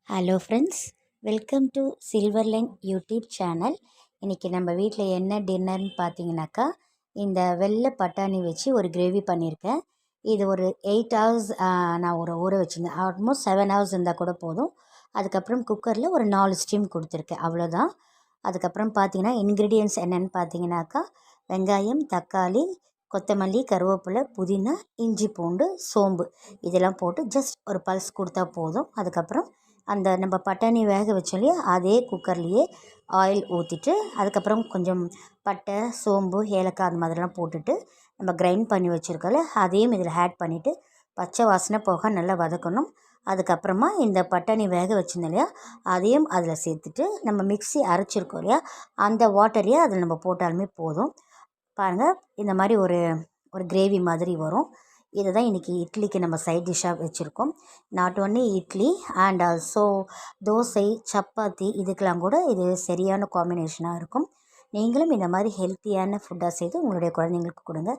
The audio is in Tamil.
Hello friends, welcome to silver line YouTube channel. இன்றைக்கி நம்ம வீட்டில் என்ன டின்னர்னு பார்த்தீங்கன்னாக்கா, இந்த வெள்ளை பட்டாணி வச்சு ஒரு கிரேவி பண்ணியிருக்கேன். இது ஒரு 8 ஹவர்ஸ் நான் ஊற வச்சுருந்தேன். ஆல்மோஸ்ட் 7 ஹவர்ஸ் இருந்தால் கூட போதும். அதுக்கப்புறம் குக்கரில் ஒரு 4 ஸ்டீம் கொடுத்துருக்கேன், அவ்வளோதான். அதுக்கப்புறம் பார்த்தீங்கன்னா இன்க்ரீடியன்ட்ஸ் என்னென்னு பார்த்தீங்கன்னாக்கா, வெங்காயம், தக்காளி, கொத்தமல்லி, கருவேப்பிலை, புதினா, இஞ்சி, பூண்டு, சோம்பு இதெல்லாம் போட்டு ஜஸ்ட் ஒரு பல்ஸ் கொடுத்தா போதும். அதுக்கப்புறம் அந்த நம்ம பட்டாணி வேக வச்சோம் இல்லையா, அதே குக்கர்லேயே ஆயில் ஊற்றிட்டு, அதுக்கப்புறம் கொஞ்சம் பட்டை, சோம்பு, ஏலக்காய் அந்த மாதிரிலாம் போட்டுட்டு நம்ம கிரைண்ட் பண்ணி வச்சுருக்கோம்ல, அதையும் இதில் ஆட் பண்ணிவிட்டு பச்சை வாசனை போக நல்லா வதக்கணும். அதுக்கப்புறமா இந்த பட்டாணி வேக வச்சுருந்தோம் இல்லையா, அதையும் அதில் சேர்த்துட்டு நம்ம மிக்ஸி அரைச்சிருக்கோம் இல்லையா, அந்த வாட்டரையே அதில் நம்ம போட்டாலுமே போதும். பாருங்கள், இந்த மாதிரி ஒரு ஒரு கிரேவி மாதிரி வரும். இதை தான் இன்றைக்கி இட்லிக்கு நம்ம சைட் டிஷ்ஷாக வச்சுருக்கோம். Not only idli and also dosa, chapati இதுக்கெலாம் கூட இது சரியான காம்பினேஷனாக இருக்கும். நீங்களும் இந்த மாதிரி ஹெல்த்தியான ஃபுட்டாக செய்து உங்களுடைய குழந்தைங்களுக்கு கொடுங்க.